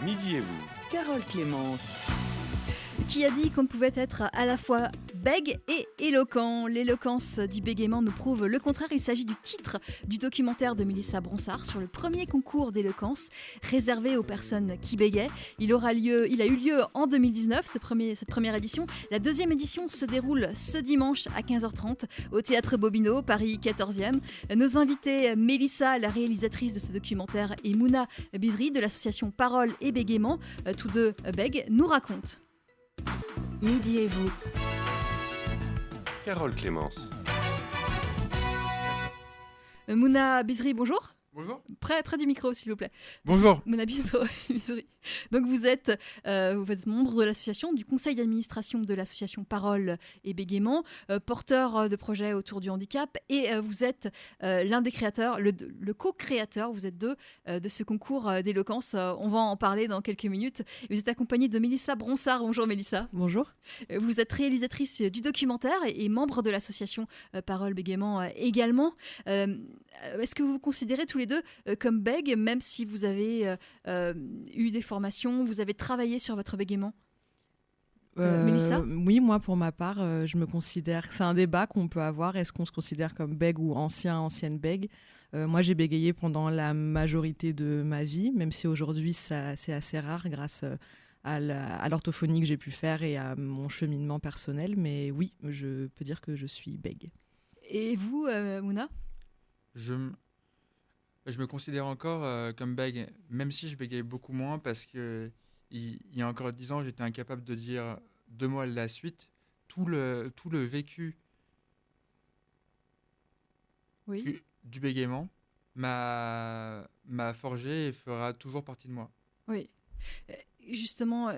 Midi et vous. Carole Clémence. Qui a dit qu'on pouvait être à la fois bègue et éloquent. L'éloquence du bégaiement nous prouve le contraire. Il s'agit du titre du documentaire de Mélissa Bronsart sur le premier concours d'éloquence réservé aux personnes qui bégaient. Il a eu lieu en 2019, cette première édition. La deuxième édition se déroule ce dimanche à 15h30 au Théâtre Bobino, Paris 14e. Nos invités, Mélissa, la réalisatrice de ce documentaire, et Mouna Bizri de l'association Parole et Bégaiement, tous deux bègues, nous racontent. Midi et vous. Carole Clémence. Mouna Bizri, bonjour. Bonjour. Près du micro, s'il vous plaît. Bonjour. Mouna Bizri. Donc vous êtes membre de l'association, du conseil d'administration de l'association Parole et Bégaiement, porteur de projets autour du handicap, et vous êtes l'un des créateurs, le co-créateur, vous êtes deux, de ce concours d'éloquence. On va en parler dans quelques minutes. Vous êtes accompagnée de Mélissa Bronsart. Bonjour Mélissa. Bonjour. Vous êtes réalisatrice du documentaire et membre de l'association Parole Bégaiement également. Est-ce que vous vous considérez tous les deux comme bègues, même si vous avez eu des formations, vous avez travaillé sur votre bégaiement? Mélissa? Oui, moi pour ma part, je me considère, c'est un débat qu'on peut avoir, est-ce qu'on se considère comme bègue ou ancienne bègue? Moi j'ai bégayé pendant la majorité de ma vie, même si aujourd'hui c'est assez rare grâce à l'orthophonie que j'ai pu faire et à mon cheminement personnel, mais oui, je peux dire que je suis bègue. Et vous, Mouna? Je me considère encore comme bègue, même si je bégaye beaucoup moins parce que il y a encore 10 ans, j'étais incapable de dire 2 mots à la suite. Tout le vécu Oui. du bégaiement m'a forgé et fera toujours partie de moi. Oui. Justement,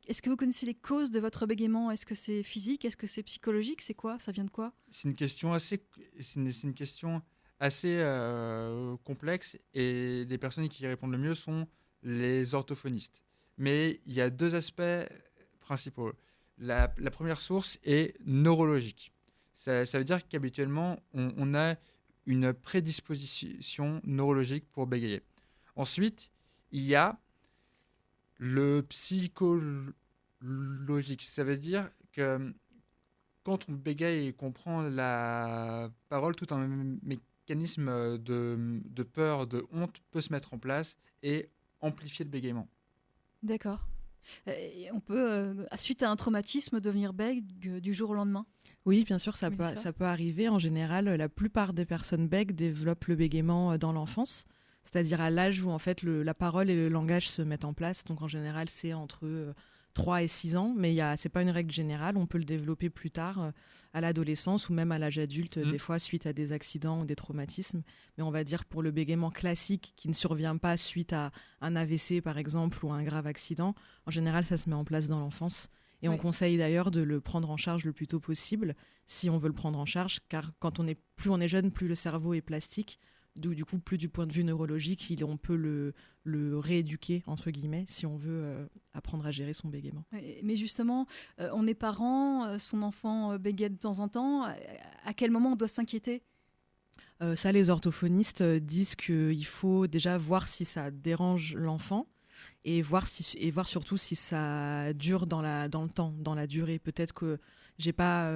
est-ce que vous connaissez les causes de votre bégaiement? Est-ce que c'est physique? Est-ce que c'est psychologique? C'est quoi? Ça vient de quoi? C'est une question assez complexe, et les personnes qui y répondent le mieux sont les orthophonistes. Mais il y a 2 aspects principaux. La première source est neurologique. Ça veut dire qu'habituellement, on a une prédisposition neurologique pour bégayer. Ensuite, il y a le psychologique. Ça veut dire que quand on bégaye et qu'on prend la parole, tout un mécanisme de peur, de honte peut se mettre en place et amplifier le bégaiement. D'accord. On peut, suite à un traumatisme, devenir bègue du jour au lendemain? Oui, bien sûr, ça peut arriver. En général, la plupart des personnes bègues développent le bégaiement dans l'enfance, c'est-à-dire à l'âge où en fait la parole et le langage se mettent en place. Donc en général, c'est entre 3 et 6 ans, mais c'est pas une règle générale. On peut le développer plus tard, à l'adolescence ou même à l'âge adulte, des fois suite à des accidents ou des traumatismes. Mais on va dire pour le bégaiement classique qui ne survient pas suite à un AVC par exemple ou à un grave accident, en général ça se met en place dans l'enfance. Et on conseille d'ailleurs de le prendre en charge le plus tôt possible, si on veut le prendre en charge, car plus on est jeune, plus le cerveau est plastique. Du coup, plus du point de vue neurologique, on peut le rééduquer, entre guillemets, si on veut apprendre à gérer son bégaiement. Mais justement, on est parent, son enfant bégaye de temps en temps. À quel moment on doit s'inquiéter? Ça, les orthophonistes disent qu'il faut déjà voir si ça dérange l'enfant et voir surtout si ça dure dans le temps, dans la durée. Peut-être que j'ai pas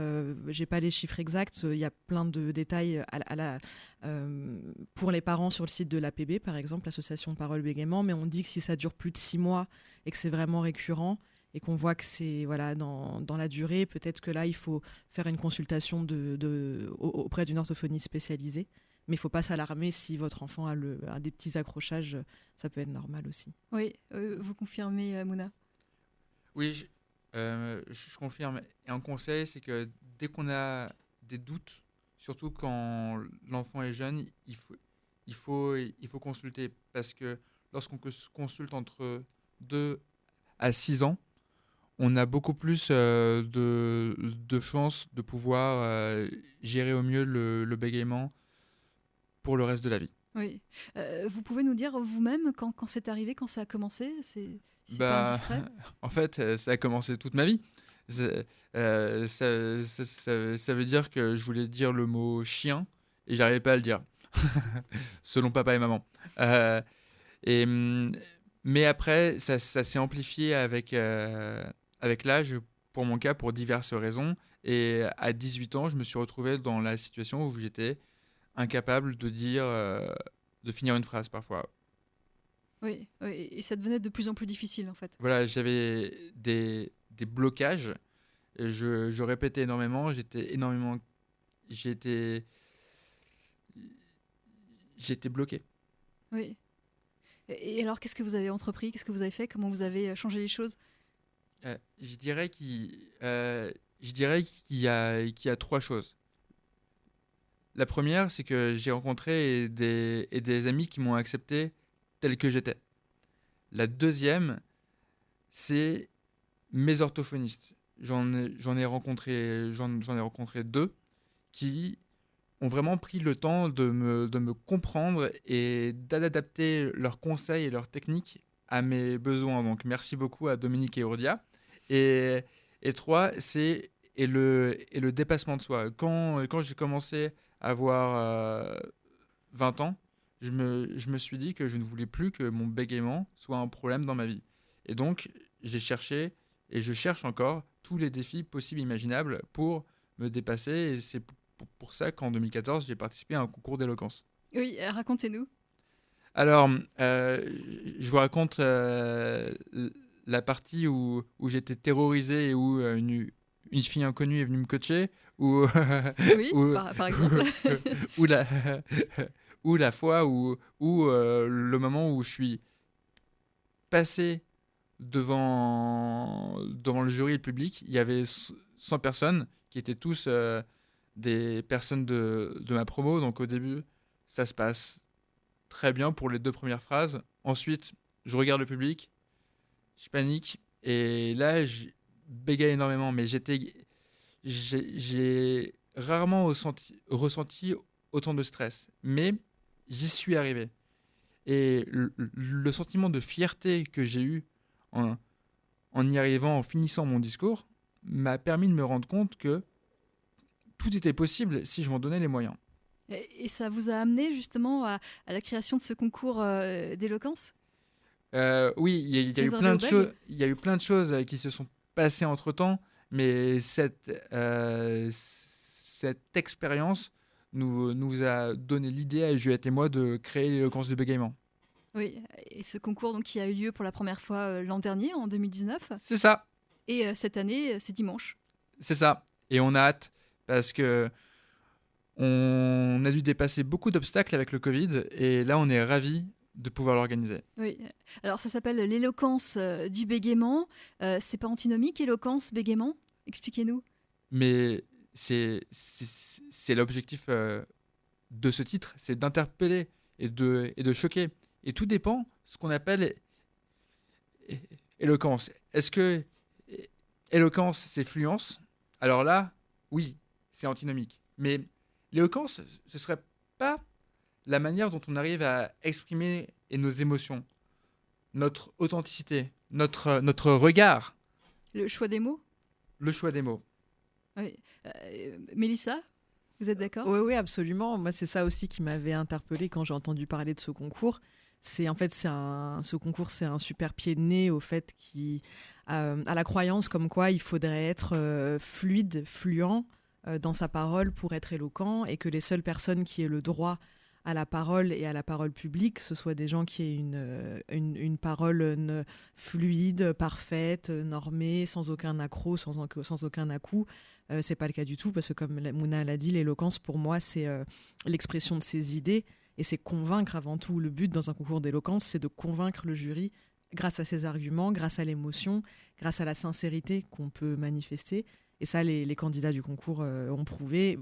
les chiffres exacts. Il y a plein de détails pour les parents sur le site de l'APB, par exemple, l'association Parole Bégaiement, mais on dit que si ça dure plus de 6 mois et que c'est vraiment récurrent et qu'on voit que c'est dans la durée, peut-être que là, il faut faire une consultation auprès d'une orthophonie spécialisée. Mais il ne faut pas s'alarmer si votre enfant a des petits accrochages, ça peut être normal aussi. Oui, vous confirmez, Mouna? Oui, je confirme. Et un conseil, c'est que dès qu'on a des doutes, surtout quand l'enfant est jeune, il faut consulter. Parce que lorsqu'on consulte entre 2 à 6 ans, on a beaucoup plus de chances de pouvoir gérer au mieux le bégaiement pour le reste de la vie. Oui. Vous pouvez nous dire vous-même quand c'est arrivé, quand ça a commencé? C'est pas indiscret? En fait, ça a commencé toute ma vie. Ça veut dire que je voulais dire le mot chien et j'arrivais pas à le dire, selon papa et maman. Et Mais après, ça s'est amplifié avec l'âge, pour mon cas, pour diverses raisons. Et à 18 ans, je me suis retrouvé dans la situation où j'étais incapable de finir une phrase parfois. Oui, et ça devenait de plus en plus difficile en fait. Voilà, j'avais des blocages. Et je répétais énormément. J'étais bloqué. Oui. Et alors, qu'est-ce que vous avez entrepris? Qu'est-ce que vous avez fait? Comment vous avez changé les choses? Je dirais qu'il y a 3 choses. La première, c'est que j'ai rencontré des amis qui m'ont accepté tel que j'étais. La deuxième, c'est mes orthophonistes. J'en ai rencontré 2 qui ont vraiment pris le temps de me comprendre et d'adapter leurs conseils et leurs techniques à mes besoins. Donc, merci beaucoup à Dominique et Aurélia. Et 3, c'est le dépassement de soi. Quand j'ai commencé à avoir 20 ans, je me suis dit que je ne voulais plus que mon bégaiement soit un problème dans ma vie. Et donc, j'ai cherché, et je cherche encore, tous les défis possibles et imaginables pour me dépasser. Et c'est pour ça qu'en 2014, j'ai participé à un concours d'éloquence. Oui, racontez-nous. Alors, je vous raconte la partie où j'étais terrorisé et où une fille inconnue est venue me coacher, ou oui, par exemple. ou la fois où le moment où je suis passé devant le jury et le public, il y avait 100 personnes qui étaient tous des personnes de ma promo. Donc au début, ça se passe très bien pour les 2 premières phrases. Ensuite, je regarde le public, je panique, et là, je bégaye énormément. Mais j'ai rarement ressenti autant de stress. Mais j'y suis arrivé. Et le sentiment de fierté que j'ai eu en y arrivant, en finissant mon discours, m'a permis de me rendre compte que tout était possible si je m'en donnais les moyens. Et ça vous a amené justement à la création de ce concours d'éloquence? Oui, il y a eu plein de choses. Il y a eu plein de choses qui se sont passées entre-temps, mais cette expérience nous a donné l'idée à Juliette et moi de créer l'éloquence du bégaiement. Oui, et ce concours donc, qui a eu lieu pour la première fois l'an dernier, en 2019. C'est ça. Et cette année, c'est dimanche. C'est ça. Et on a hâte parce que on a dû dépasser beaucoup d'obstacles avec le Covid, et là, on est ravis de pouvoir l'organiser. Oui. Alors, ça s'appelle l'éloquence du bégaiement. C'est pas antinomique, éloquence, bégaiement? Expliquez-nous. Mais c'est l'objectif de ce titre, c'est d'interpeller et de choquer. Et tout dépend ce qu'on appelle éloquence. Est-ce que éloquence, c'est fluence? Alors là, oui, c'est antinomique. Mais l'éloquence, ce ne serait pas la manière dont on arrive à exprimer nos émotions, notre authenticité, notre regard. Le choix des mots? Le choix des mots. Oui. Mélissa, vous êtes d'accord? Oui, absolument. Moi, c'est ça aussi qui m'avait interpellée quand j'ai entendu parler de ce concours. Ce concours, c'est un super pied de nez au fait à la croyance comme quoi il faudrait être fluide, fluent dans sa parole pour être éloquent, et que les seules personnes qui aient le droit à la parole et à la parole publique, ce soit des gens qui aient une parole fluide, parfaite, normée, sans aucun accroc, sans aucun à-coup. C'est pas le cas du tout, parce que comme Mouna l'a dit, l'éloquence pour moi c'est l'expression de ses idées, et c'est convaincre avant tout. Le but dans un concours d'éloquence, c'est de convaincre le jury grâce à ses arguments, grâce à l'émotion, grâce à la sincérité qu'on peut manifester. Et ça, les candidats du concours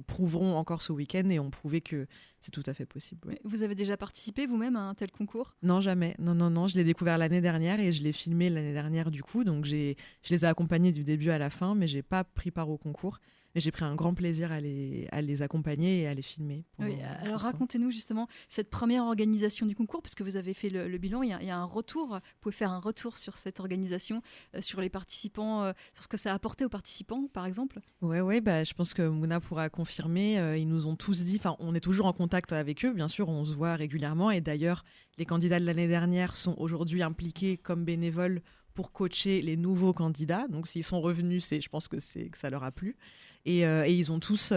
prouveront encore ce week-end, et ont prouvé que c'est tout à fait possible. Ouais. Vous avez déjà participé vous-même à un tel concours? Non, jamais. Non. Je l'ai découvert l'année dernière, et je l'ai filmé l'année dernière du coup. Donc je les ai accompagnés du début à la fin, mais j'ai pas pris part au concours. Mais j'ai pris un grand plaisir à les accompagner et à les filmer. Oui, alors racontez-nous justement cette première organisation du concours, parce que vous avez fait le bilan, il y a un retour. Vous pouvez faire un retour sur cette organisation, sur les participants, sur ce que ça a apporté aux participants, par exemple? Oui, je pense que Mouna pourra confirmer. Ils nous ont tous dit, on est toujours en contact contact avec eux, bien sûr, on se voit régulièrement. Et d'ailleurs, les candidats de l'année dernière sont aujourd'hui impliqués comme bénévoles pour coacher les nouveaux candidats. Donc, s'ils sont revenus, je pense que ça leur a plu. Et ils ont tous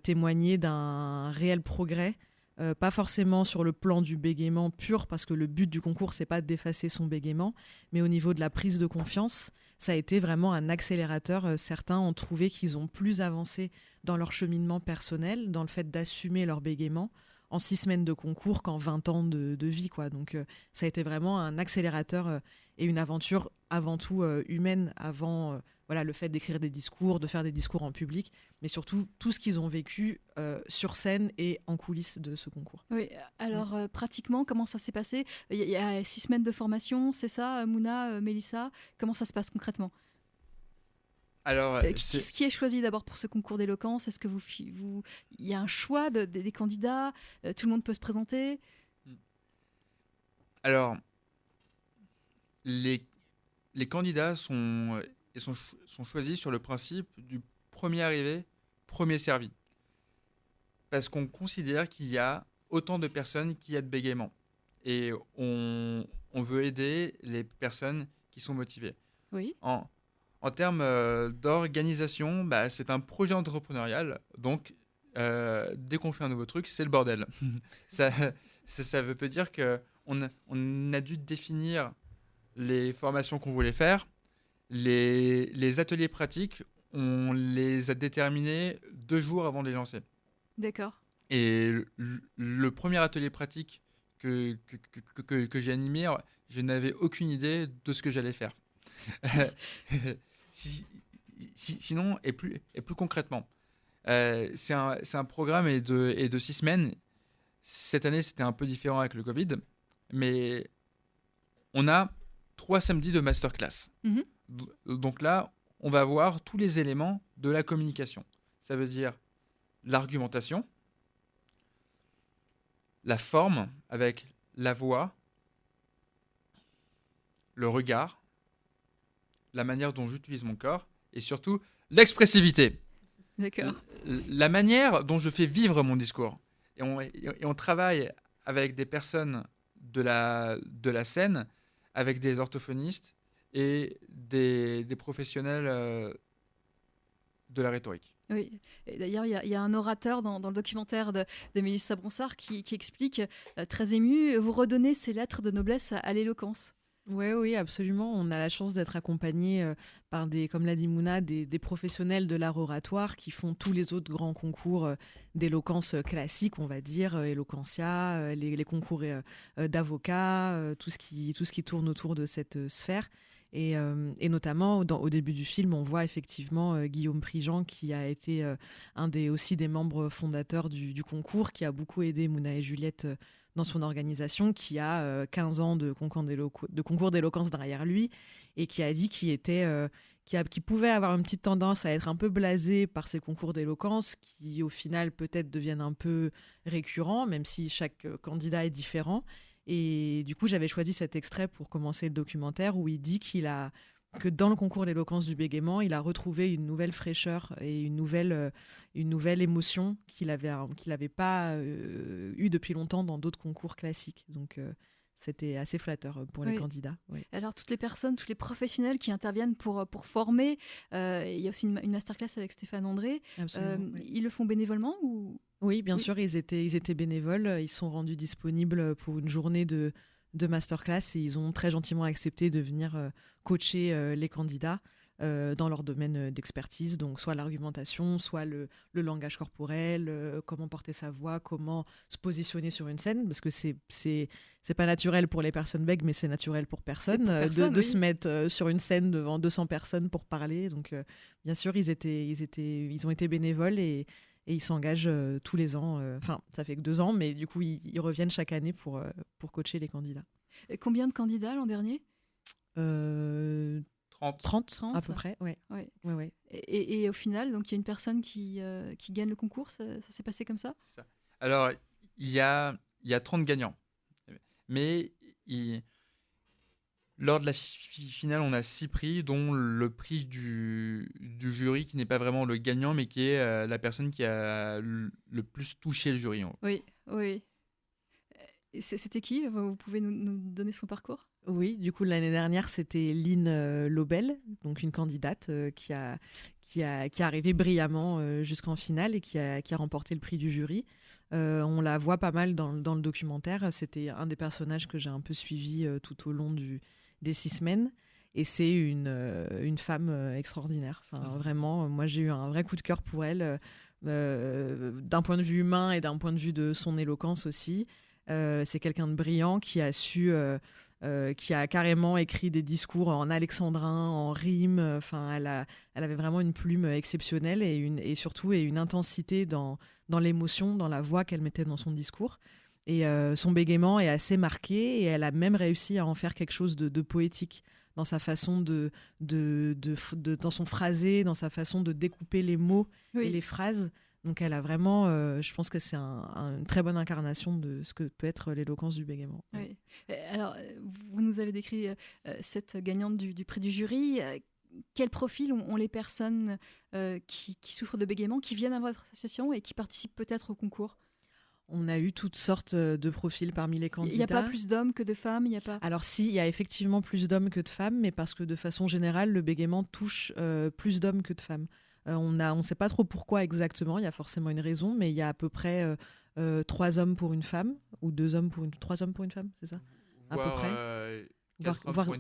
témoigné d'un réel progrès. Pas forcément sur le plan du bégaiement pur, parce que le but du concours, c'est pas d'effacer son bégaiement, mais au niveau de la prise de confiance, ça a été vraiment un accélérateur. Certains ont trouvé qu'ils ont plus avancé dans leur cheminement personnel, dans le fait d'assumer leur bégaiement, en 6 semaines de concours qu'en 20 ans de vie, quoi. Donc ça a été vraiment un accélérateur et une aventure avant tout humaine, avant le fait d'écrire des discours, de faire des discours en public, mais surtout tout ce qu'ils ont vécu sur scène et en coulisses de ce concours. Oui, alors pratiquement, comment ça s'est passé ? Il y a 6 semaines de formation, c'est ça, Mouna, Mélissa ? Comment ça se passe concrètement ? Alors, qui est choisi d'abord pour ce concours d'éloquence ? Est-ce que il y a un choix des candidats ? Tout le monde peut se présenter ? Alors, les candidats sont choisis sur le principe du premier arrivé, premier servi. Parce qu'on considère qu'il y a autant de personnes qu'il y a de bégaiement. Et on veut aider les personnes qui sont motivées. Oui. En termes d'organisation, c'est un projet entrepreneurial. Donc, dès qu'on fait un nouveau truc, c'est le bordel. ça veut dire qu'on a dû définir les formations qu'on voulait faire. Les ateliers pratiques, on les a déterminés 2 jours avant de les lancer. D'accord. Et le premier atelier pratique que j'ai animé, je n'avais aucune idée de ce que j'allais faire. Sinon, et plus concrètement, c'est un programme et de 6 semaines. Cette année, c'était un peu différent avec le Covid, mais on a 3 samedis de masterclass. Mm-hmm. Donc là, on va voir tous les éléments de la communication. Ça veut dire l'argumentation, la forme avec la voix, le regard, la manière dont j'utilise mon corps et surtout l'expressivité. D'accord. La manière dont je fais vivre mon discours. Et on travaille avec des personnes de la scène, avec des orthophonistes et des professionnels de la rhétorique. Oui, et d'ailleurs, il y a un orateur dans le documentaire de Mélissa Bronsart qui explique, très ému, vous redonnez ces lettres de noblesse à l'éloquence. Oui, absolument. On a la chance d'être accompagné par comme l'a dit Mouna, des professionnels de l'art oratoire qui font tous les autres grands concours d'éloquence classique, on va dire, Eloquentia, les concours d'avocats, tout ce qui tourne autour de cette sphère. Et notamment, au début du film, on voit effectivement Guillaume Prigent, qui a été aussi des membres fondateurs du concours, qui a beaucoup aidé Mouna et Juliette dans son organisation, qui a 15 ans de concours d'éloquence derrière lui, et qui a dit qu'il pouvait avoir une petite tendance à être un peu blasé par ces concours d'éloquence, qui au final peut-être deviennent un peu récurrents, même si chaque candidat est différent. Et du coup, j'avais choisi cet extrait pour commencer le documentaire, où il dit que dans le concours d'éloquence du bégaiement, il a retrouvé une nouvelle fraîcheur et une nouvelle émotion qu'il avait pas eu depuis longtemps dans d'autres concours classiques. Donc, c'était assez flatteur pour les candidats. Oui. Alors, toutes les personnes, tous les professionnels qui interviennent pour former, il y a aussi une masterclass avec Stéphane André. Oui. Ils le font bénévolement ou... Oui, bien sûr, ils étaient bénévoles. Ils sont rendus disponibles pour une journée de masterclass et ils ont très gentiment accepté de venir coacher les candidats dans leur domaine d'expertise, donc soit l'argumentation, soit le langage corporel, comment porter sa voix, comment se positionner sur une scène, parce que c'est pas naturel pour les personnes bègues, mais c'est naturel pour personne, de se mettre sur une scène devant 200 personnes pour parler. Donc bien sûr, ils ont été bénévoles et ils s'engagent tous les ans. Enfin, ça fait que 2 ans, mais du coup, ils reviennent chaque année pour coacher les candidats. Et combien de candidats l'an dernier ? 30 à peu près, ouais. Et au final, donc il y a une personne qui gagne le concours, ça s'est passé comme ça ? C'est ça. Alors, il y a 30 gagnants. Mais Lors de la finale, on a 6 prix, dont le prix du jury, qui n'est pas vraiment le gagnant, mais qui est la personne qui a le plus touché le jury. Oui, oui. Et c'était qui ? Vous pouvez nous donner son parcours ? Oui, du coup, l'année dernière, c'était Lynn Lobel, donc une candidate qui est arrivée brillamment jusqu'en finale et qui a remporté le prix du jury. On la voit pas mal dans le documentaire. C'était un des personnages que j'ai un peu suivi tout au long des 6 semaines. Et c'est une femme extraordinaire. Enfin, vraiment, moi, j'ai eu un vrai coup de cœur pour elle, d'un point de vue humain et d'un point de vue de son éloquence aussi. C'est quelqu'un de brillant qui a carrément écrit des discours en alexandrin, en rime. Enfin, elle avait vraiment une plume exceptionnelle et surtout une intensité dans l'émotion, dans la voix qu'elle mettait dans son discours. Et son bégaiement est assez marqué et elle a même réussi à en faire quelque chose de poétique dans sa façon dans son phrasé, dans sa façon de découper les mots et les phrases. Donc elle a vraiment, je pense que c'est une très bonne incarnation de ce que peut être l'éloquence du bégaiement. Oui. Alors, vous nous avez décrit cette gagnante du prix du jury. Quel profil ont les personnes qui souffrent de bégaiement, qui viennent à votre association et qui participent peut-être au concours ? On a eu toutes sortes de profils parmi les candidats. Il n'y a pas plus d'hommes que de femmes, Alors si, il y a effectivement plus d'hommes que de femmes, mais parce que de façon générale, le bégaiement touche plus d'hommes que de femmes. On ne sait pas trop pourquoi exactement, il y a forcément une raison, mais il y a à peu près 3 hommes pour une femme, ou 3 hommes pour une femme, c'est ça ? À peu près.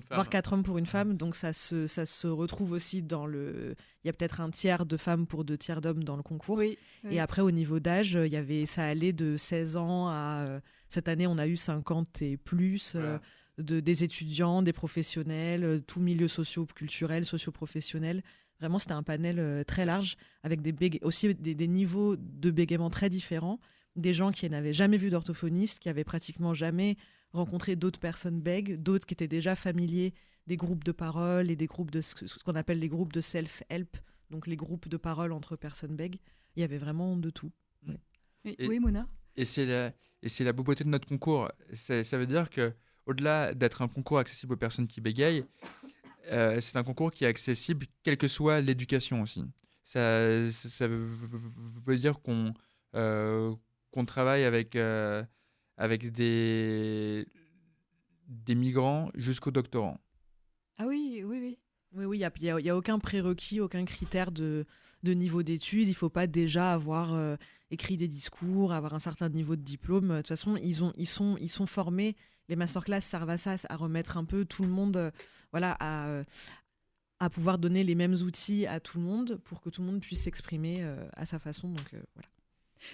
Voire 4 hommes pour une femme, donc ça se retrouve aussi il y a peut-être un tiers de femmes pour 2 tiers d'hommes dans le concours. Oui. Et après, au niveau d'âge, ça allait de 16 ans à... cette année, on a eu 50 et plus, voilà. Des étudiants, des professionnels, tout milieu socio-culturel, socio-professionnel. Vraiment, c'était un panel très large, avec aussi des niveaux de bégaiement très différents. Des gens qui n'avaient jamais vu d'orthophoniste, qui avaient pratiquement jamais rencontré d'autres personnes bègues, d'autres qui étaient déjà familiers des groupes de parole et des groupes ce qu'on appelle les groupes de self-help, donc les groupes de parole entre personnes bègues. Il y avait vraiment de tout. Ouais. Oui, Mona. Et c'est la beauté de notre concours. Ça veut dire qu'au-delà d'être un concours accessible aux personnes qui bégayent, c'est un concours qui est accessible quelle que soit l'éducation aussi. Ça veut dire qu'on travaille avec des migrants jusqu'aux doctorants. Ah oui. Oui, il n'y a aucun prérequis, aucun critère de niveau d'études. Il ne faut pas déjà avoir écrit des discours, avoir un certain niveau de diplôme. De toute façon, ils sont formés. Les masterclass servent à ça, à remettre un peu tout le monde, à pouvoir donner les mêmes outils à tout le monde pour que tout le monde puisse s'exprimer à sa façon. Donc voilà.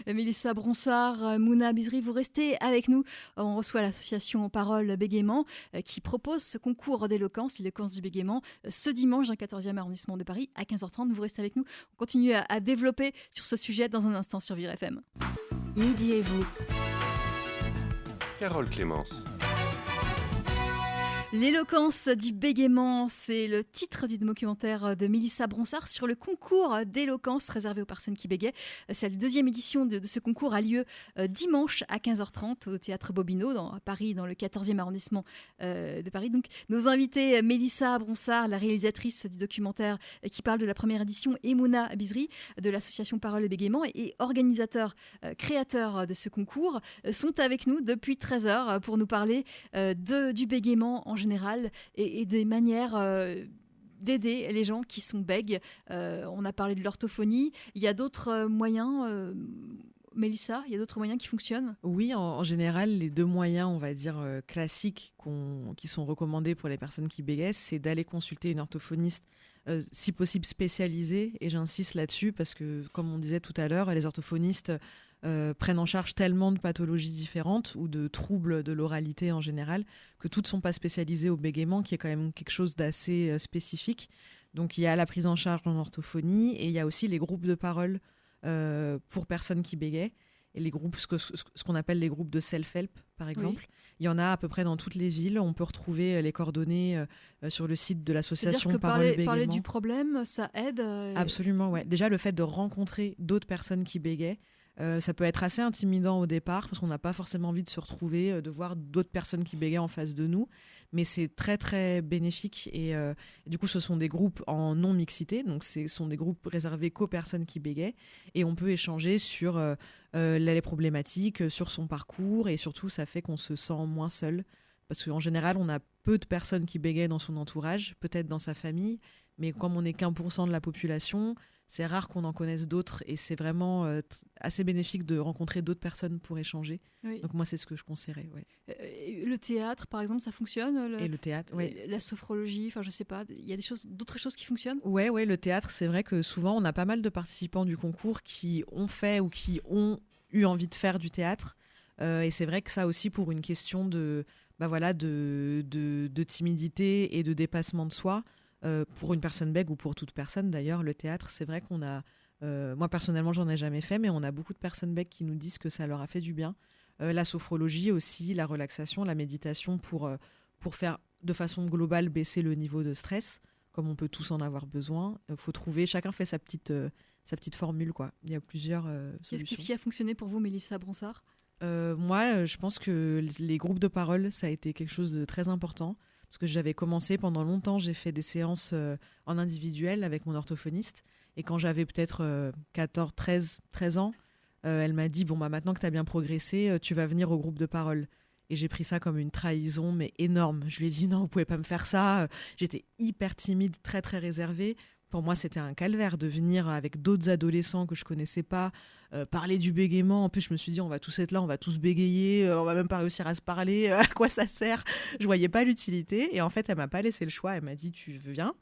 Mélissa Bronsart, Mouna Bizri, vous restez avec nous. On reçoit l'association Parole Bégaiement qui propose ce concours d'éloquence, l'éloquence du bégaiement, ce dimanche dans le 14e arrondissement de Paris à 15h30. Vous restez avec nous. On continue à développer sur ce sujet dans un instant sur Vivre FM. Midi et vous. Carole Clémence. L'éloquence du bégaiement, c'est le titre du documentaire de Mélissa Bronsart sur le concours d'éloquence réservé aux personnes qui bégaient. C'est la 2e édition de ce concours, a lieu dimanche à 15h30 au Théâtre Bobino à Paris, dans le 14e arrondissement de Paris. Donc, nos invités, Mélissa Bronsart, la réalisatrice du documentaire qui parle de la première édition, et Mouna Bizri de l'association Parole Bégaiement et organisateur, créateur de ce concours, sont avec nous depuis 13h pour nous parler du bégaiement en général et des manières d'aider les gens qui sont bègues. On a parlé de l'orthophonie. Il y a d'autres moyens, Mélissa, il y a d'autres moyens qui fonctionnent ? Oui, en général, les 2 moyens, on va dire, classiques qui sont recommandés pour les personnes qui bégayent, c'est d'aller consulter une orthophoniste, si possible spécialisée. Et j'insiste là-dessus parce que, comme on disait tout à l'heure, les orthophonistes prennent en charge tellement de pathologies différentes ou de troubles de l'oralité en général que toutes ne sont pas spécialisées au bégaiement, qui est quand même quelque chose d'assez spécifique. Donc il y a la prise en charge en orthophonie et il y a aussi les groupes de parole pour personnes qui bégayent et les groupes, ce qu'on appelle les groupes de self-help par exemple. Oui. Il y en a à peu près dans toutes les villes. On peut retrouver les coordonnées sur le site de l'association Parole Bégaiement. Parler du problème, ça aide Absolument, ouais. Déjà le fait de rencontrer d'autres personnes qui bégayent, ça peut être assez intimidant au départ parce qu'on n'a pas forcément envie de se retrouver, de voir d'autres personnes qui bégayent en face de nous. mais c'est très très bénéfique et du coup ce sont des groupes en non-mixité, donc ce sont des groupes réservés qu'aux personnes qui bégayent et on peut échanger sur les problématiques, sur son parcours et surtout ça fait qu'on se sent moins seul parce qu'en général on a peu de personnes qui bégayent dans son entourage, peut-être dans sa famille, mais comme on n'est qu'1% de la population, c'est rare qu'on en connaisse d'autres et c'est vraiment assez bénéfique de rencontrer d'autres personnes pour échanger. Oui. Donc moi, c'est ce que je conseillerais. Ouais. Le théâtre, par exemple, ça fonctionne Et le théâtre, oui. La sophrologie, enfin je sais pas, il y a d'autres choses qui fonctionnent. Ouais, le théâtre, c'est vrai que souvent, on a pas mal de participants du concours qui ont fait ou qui ont eu envie de faire du théâtre. Et c'est vrai que ça aussi, pour une question de timidité et de dépassement de soi, pour une personne bègue ou pour toute personne d'ailleurs, le théâtre, c'est vrai qu'on a... moi personnellement, j'en ai jamais fait, mais on a beaucoup de personnes bègues qui nous disent que ça leur a fait du bien. La sophrologie aussi, la relaxation, la méditation pour faire de façon globale baisser le niveau de stress, comme on peut tous en avoir besoin. Faut trouver, chacun fait sa petite formule, quoi. Il y a plusieurs solutions. Qu'est-ce qui a fonctionné pour vous, Mélissa Bronsart ? Moi, je pense que les groupes de parole, ça a été quelque chose de très important. Parce que j'avais commencé pendant longtemps, j'ai fait des séances en individuel avec mon orthophoniste. Et quand j'avais peut-être 13 ans, elle m'a dit, bon, bah, maintenant que tu as bien progressé, tu vas venir au groupe de parole. Et j'ai pris ça comme une trahison, mais énorme. Je lui ai dit, non, vous pouvez pas me faire ça. J'étais hyper timide, très, très réservée. Pour moi, c'était un calvaire de venir avec d'autres adolescents que je connaissais pas, parler du bégaiement. En plus, je me suis dit, on va tous être là, on va tous bégayer, on va même pas réussir à se parler. À quoi ça sert ? Je voyais pas l'utilité. Et en fait, elle m'a pas laissé le choix. Elle m'a dit, tu viens.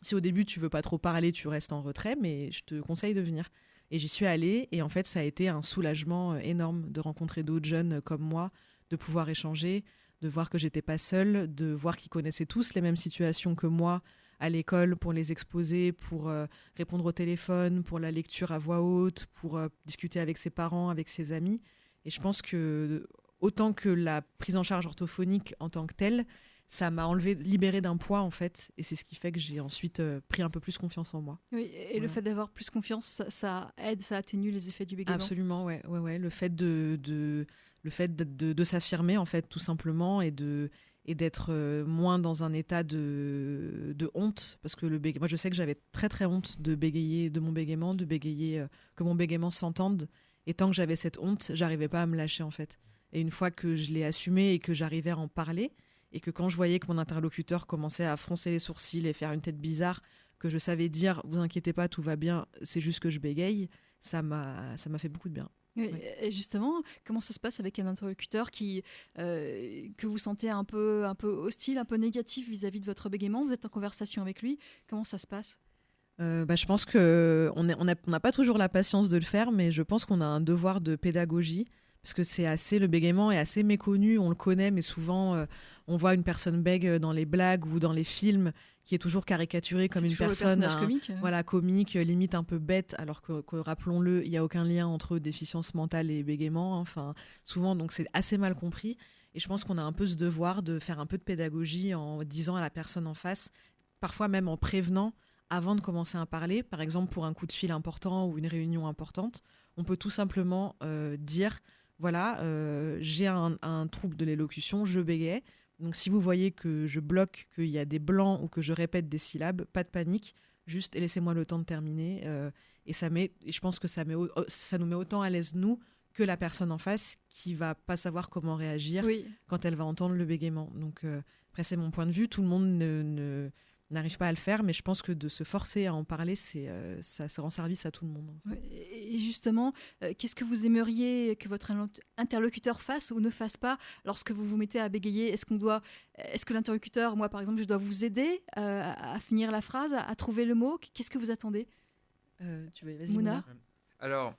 Si au début, tu veux pas trop parler, tu restes en retrait, mais je te conseille de venir. Et j'y suis allée. Et en fait, ça a été un soulagement énorme de rencontrer d'autres jeunes comme moi, de pouvoir échanger, de voir que j'étais pas seule, de voir qu'ils connaissaient tous les mêmes situations que moi, à l'école pour les exposer, pour répondre au téléphone, pour la lecture à voix haute, pour discuter avec ses parents, avec ses amis. Et je pense que autant que la prise en charge orthophonique en tant que telle, ça m'a libéré d'un poids en fait. Et c'est ce qui fait que j'ai ensuite pris un peu plus confiance en moi. Oui, et le fait d'avoir plus confiance, ça aide, ça atténue les effets du bégaiement. Absolument, ouais. Le fait de s'affirmer en fait, tout simplement, et d'être moins dans un état de honte, parce que moi je sais que j'avais très très honte de bégayer, de mon bégaiement, de bégayer, que mon bégaiement s'entende, et tant que j'avais cette honte, j'arrivais pas à me lâcher en fait. Et une fois que je l'ai assumé et que j'arrivais à en parler, et que quand je voyais que mon interlocuteur commençait à froncer les sourcils et faire une tête bizarre, que je savais dire, vous inquiétez pas, tout va bien, c'est juste que je bégaye, ça m'a fait beaucoup de bien. Ouais. Et justement, comment ça se passe avec un interlocuteur que vous sentez un peu hostile, un peu négatif vis-à-vis de votre bégaiement ? Vous êtes en conversation avec lui, comment ça se passe ? Je pense qu'on n'a pas toujours la patience de le faire, mais je pense qu'on a un devoir de pédagogie, parce que le bégaiement est assez méconnu, on le connaît, mais souvent on voit une personne bègue dans les blagues ou dans les films qui est toujours caricaturée comme une personne comique, limite un peu bête, alors que rappelons-le, il n'y a aucun lien entre déficience mentale et bégaiement, enfin, souvent, donc c'est assez mal compris. Et je pense qu'on a un peu ce devoir de faire un peu de pédagogie en disant à la personne en face, parfois même en prévenant, avant de commencer à parler, par exemple pour un coup de fil important ou une réunion importante, on peut tout simplement dire, voilà, j'ai un trouble de l'élocution, je bégaye. Donc si vous voyez que je bloque, qu'il y a des blancs ou que je répète des syllabes, pas de panique, juste laissez-moi le temps de terminer. Et je pense que ça nous met autant à l'aise, nous, que la personne en face qui va pas savoir comment réagir quand elle va entendre le bégaiement. Donc après, c'est mon point de vue, tout le monde n'arrive pas à le faire, mais je pense que de se forcer à en parler, ça rend service à tout le monde. En fait. Et justement, qu'est-ce que vous aimeriez que votre interlocuteur fasse ou ne fasse pas lorsque vous vous mettez à bégayer ? Est-ce que l'interlocuteur, moi par exemple, je dois vous aider à finir la phrase, à trouver le mot ? Qu'est-ce que vous attendez ? Vas-y, Mouna. Alors,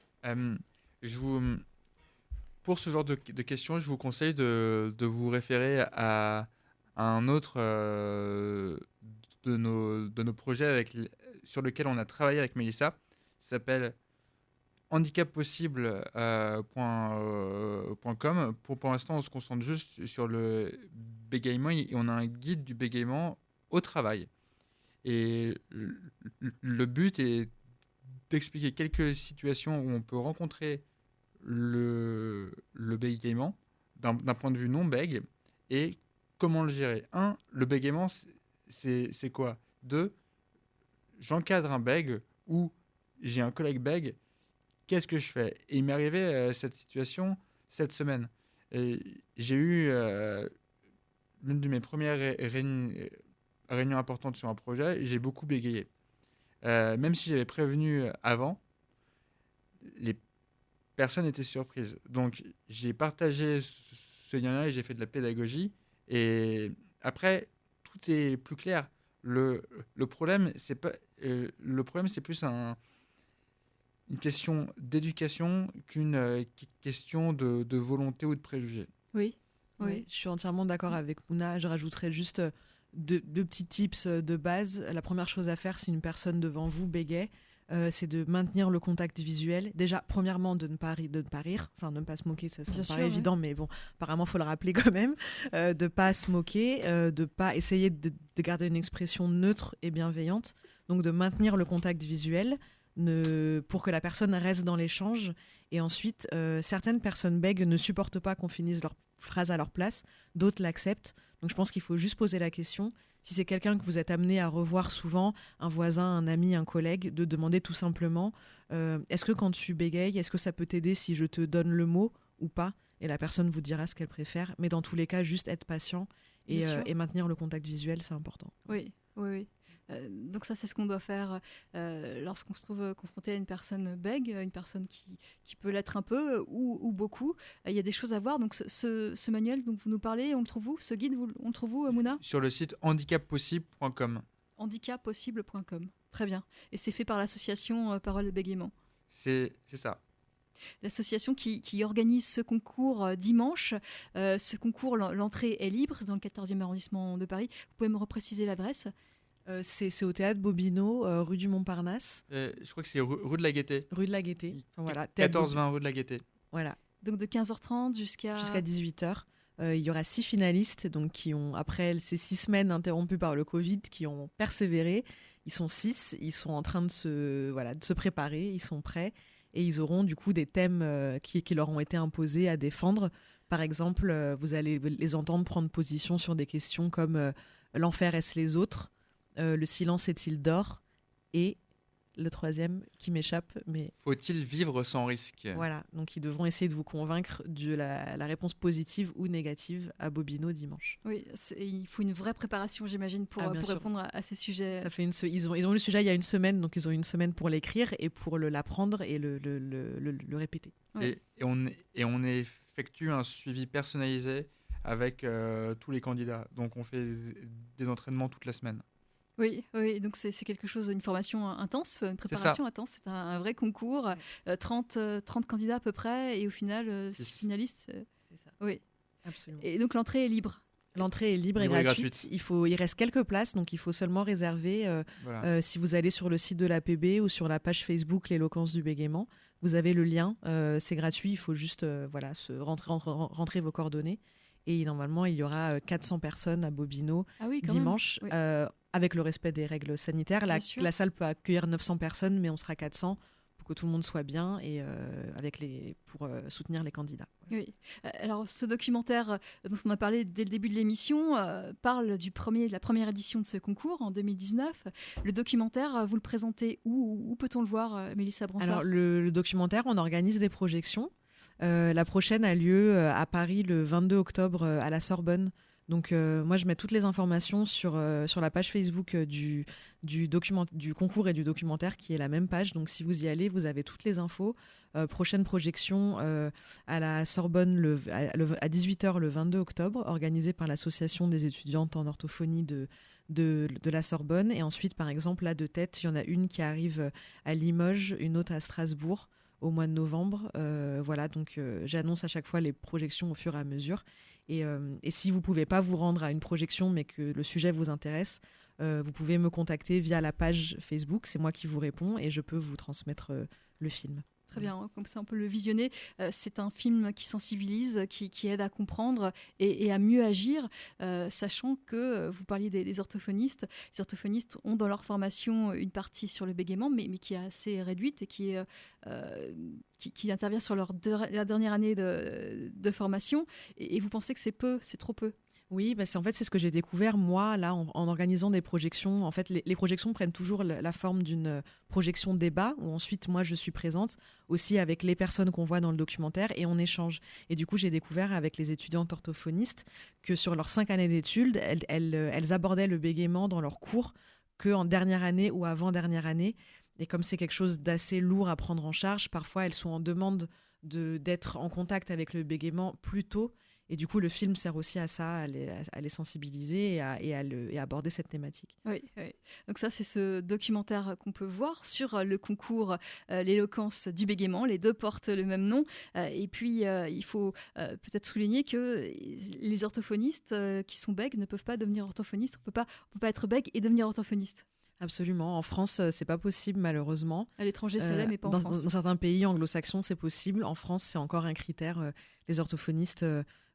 pour ce genre de questions, je vous conseille de vous référer à un autre de nos projets sur lequel on a travaillé avec Mélissa. Ça s'appelle handicappossible.com. Pour l'instant, on se concentre juste sur le bégaiement et on a un guide du bégaiement au travail. Et le but est d'expliquer quelques situations où on peut rencontrer le bégaiement d'un point de vue non bègue et comment le gérer. Le bégaiement, c'est quoi ? 2, j'encadre un bègue ou j'ai un collègue bègue, qu'est-ce que je fais ? Et il m'est arrivé cette situation cette semaine. Et j'ai eu l'une de mes premières réunions importantes sur un projet, j'ai beaucoup bégayé. Même si j'avais prévenu avant, les personnes étaient surprises. Donc j'ai partagé ce lien-là et j'ai fait de la pédagogie. Et après, tout est plus clair. Le problème, c'est plus une question d'éducation qu'une question de volonté ou de préjugés. Oui. Oui, je suis entièrement d'accord avec Mouna. Je rajouterais juste deux petits tips de base. La première chose à faire, si une personne devant vous bégaye, c'est de maintenir le contact visuel. Déjà, premièrement, de ne pas rire, enfin, de ne pas se moquer, ça me paraît évident, mais bon, apparemment, il faut le rappeler quand même. De ne pas se moquer, de ne pas essayer de garder une expression neutre et bienveillante. Donc, de maintenir le contact visuel pour que la personne reste dans l'échange. Et ensuite, certaines personnes bègues ne supportent pas qu'on finisse leur phrase à leur place, d'autres l'acceptent. Donc je pense qu'il faut juste poser la question. Si c'est quelqu'un que vous êtes amené à revoir souvent, un voisin, un ami, un collègue, de demander tout simplement est-ce que quand tu bégayes, est-ce que ça peut t'aider si je te donne le mot ou pas ? Et la personne vous dira ce qu'elle préfère. Mais dans tous les cas, juste être patient et maintenir le contact visuel, c'est important. Oui. Donc ça, c'est ce qu'on doit faire lorsqu'on se trouve confronté à une personne bègue, une personne qui peut l'être un peu ou beaucoup. Il y a des choses à voir. Donc ce manuel dont vous nous parlez, on le trouve où ? Ce guide, on le trouve où, Mouna ? Sur le site handicappossible.com. handicappossible.com. Très bien. Et c'est fait par l'association Parole et Bégaiement. C'est ça. L'association qui organise ce concours dimanche. Ce concours, l'entrée est libre, c'est dans le 14e arrondissement de Paris. Vous pouvez me repréciser l'adresse ? C'est au théâtre Bobino, rue du Montparnasse. Je crois que c'est rue de la Gaîté. Rue de la Gaîté. Voilà, 14-20 rue de la Gaîté. Voilà. Donc de 15h30 jusqu'à 18h. Il y aura 6 finalistes donc, qui ont, après ces 6 semaines interrompues par le Covid, qui ont persévéré. Ils sont 6, ils sont en train de se préparer, ils sont prêts. Et ils auront du coup des thèmes qui leur ont été imposés à défendre. Par exemple, vous allez les entendre prendre position sur des questions comme l'enfer est-ce les autres ? Le silence est-il d'or ? Et le troisième qui m'échappe, mais... Faut-il vivre sans risque ? Voilà, donc ils devront essayer de vous convaincre de la réponse positive ou négative à Bobino dimanche. Oui, il faut une vraie préparation, j'imagine, pour répondre à ces sujets. Ça fait ils ont eu le sujet il y a une semaine, donc ils ont eu une semaine pour l'écrire et pour l'apprendre et le répéter. Oui. Et on effectue un suivi personnalisé avec tous les candidats. Donc on fait des entraînements toute la semaine. Oui, donc c'est quelque chose, une formation intense, une préparation intense, c'est un vrai concours, 30 candidats à peu près, et au final, 6 finalistes. C'est ça. Oui, absolument. Et donc l'entrée est libre. L'entrée est libre et gratuite. Il reste quelques places, donc il faut seulement réserver. Si vous allez sur le site de l'APB ou sur la page Facebook L'éloquence du bégaiement, vous avez le lien, c'est gratuit, il faut juste rentrer vos coordonnées. Et normalement, il y aura 400 personnes à Bobino dimanche, avec le respect des règles sanitaires. La salle peut accueillir 900 personnes, mais on sera 400 pour que tout le monde soit bien et pour soutenir les candidats. Oui. Alors, ce documentaire dont on a parlé dès le début de l'émission parle de la première édition de ce concours en 2019. Le documentaire, vous le présentez où peut-on le voir, Mélissa Bronsart ? Alors, le documentaire, on organise des projections. La prochaine a lieu à Paris le 22 octobre à la Sorbonne. Donc moi, je mets toutes les informations sur la page Facebook du concours et du documentaire qui est la même page. Donc si vous y allez, vous avez toutes les infos. Prochaine projection à la Sorbonne à 18h le 22 octobre, organisée par l'association des étudiantes en orthophonie de la Sorbonne. Et ensuite, par exemple, là de tête, il y en a une qui arrive à Limoges, une autre à Strasbourg au mois de novembre. Donc j'annonce à chaque fois les projections au fur et à mesure. Et si vous ne pouvez pas vous rendre à une projection, mais que le sujet vous intéresse, vous pouvez me contacter via la page Facebook. C'est moi qui vous réponds et je peux vous transmettre le film. Très bien, comme ça on peut le visionner. C'est un film qui sensibilise, qui aide à comprendre et à mieux agir, sachant que vous parliez des orthophonistes. Les orthophonistes ont dans leur formation une partie sur le bégaiement, mais qui est assez réduite et qui intervient sur la dernière année de formation. Et vous pensez que c'est trop peu ? Oui, en fait, c'est ce que j'ai découvert, moi, là, en organisant des projections. En fait, les projections prennent toujours la forme d'une projection débat, où ensuite, moi, je suis présente aussi avec les personnes qu'on voit dans le documentaire et on échange. Et du coup, j'ai découvert avec les étudiantes orthophonistes que sur leurs 5 années d'études, elles abordaient le bégaiement dans leurs cours qu'en dernière année ou avant-dernière année. Et comme c'est quelque chose d'assez lourd à prendre en charge, parfois, elles sont en demande d'être en contact avec le bégaiement plus tôt. Et du coup, le film sert aussi à ça, à les sensibiliser et à aborder cette thématique. Oui, oui. Donc ça, c'est ce documentaire qu'on peut voir sur le concours L'éloquence du bégaiement. Les 2 portent le même nom. Et puis, il faut peut-être souligner que les orthophonistes qui sont bègues ne peuvent pas devenir orthophonistes. On peut pas être bègue et devenir orthophoniste. Absolument. En France, c'est pas possible, malheureusement. À l'étranger, ça l'est, mais pas en France. Dans certains pays anglo-saxons, c'est possible. En France, c'est encore un critère. Les orthophonistes,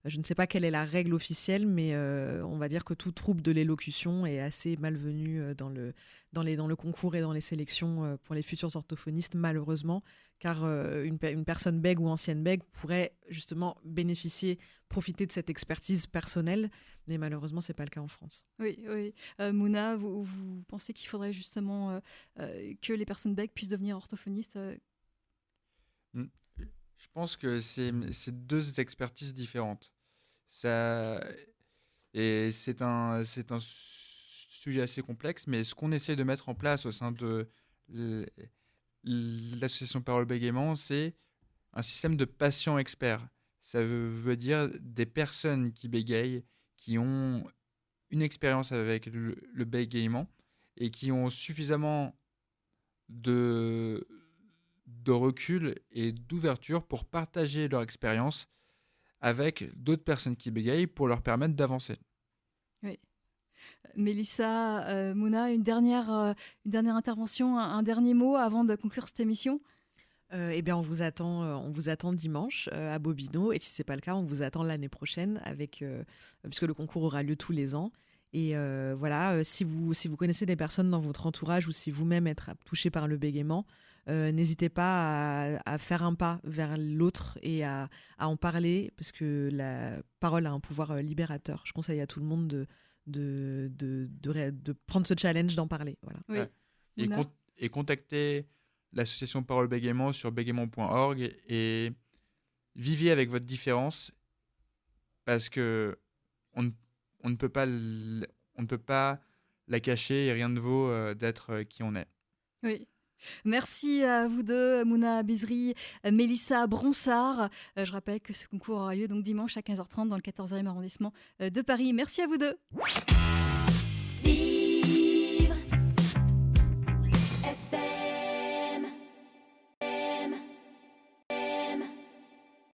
je ne sais pas quelle est la règle officielle, mais on va dire que tout trouble de l'élocution est assez malvenu dans le concours et dans les sélections pour les futurs orthophonistes, malheureusement, car une personne bègue ou ancienne bègue pourrait justement profiter de cette expertise personnelle, mais malheureusement, ce n'est pas le cas en France. Oui, oui. Mouna, vous pensez qu'il faudrait justement que les personnes bègues puissent devenir orthophonistes Je pense que c'est 2 expertises différentes. Et c'est un sujet assez complexe, mais ce qu'on essaie de mettre en place au sein de l'association Parole Bégaiement, c'est un système de patients experts. Ça veut dire des personnes qui bégayent, qui ont une expérience avec le bégaiement et qui ont suffisamment de recul et d'ouverture pour partager leur expérience avec d'autres personnes qui bégayent pour leur permettre d'avancer. Oui. Mélissa, Mouna, une dernière intervention, un dernier mot avant de conclure cette émission ? Eh bien, on vous attend dimanche à Bobino, et si c'est pas le cas, on vous attend l'année prochaine puisque le concours aura lieu tous les ans. Et voilà, si vous connaissez des personnes dans votre entourage ou si vous-même êtes touché par le bégaiement, n'hésitez pas à faire un pas vers l'autre et à en parler, parce que la parole a un pouvoir libérateur. Je conseille à tout le monde de prendre ce challenge d'en parler. Voilà. Oui. Et contactez l'association Parole Bégaiement sur bégaiement.org et vivez avec votre différence, parce que on ne peut pas la cacher et rien ne vaut d'être qui on est. Oui. Merci à vous deux, Mouna Bizri, Mélissa Bronsart. Je rappelle que ce concours aura lieu donc dimanche à 15h30 dans le 14e arrondissement de Paris. Merci à vous deux.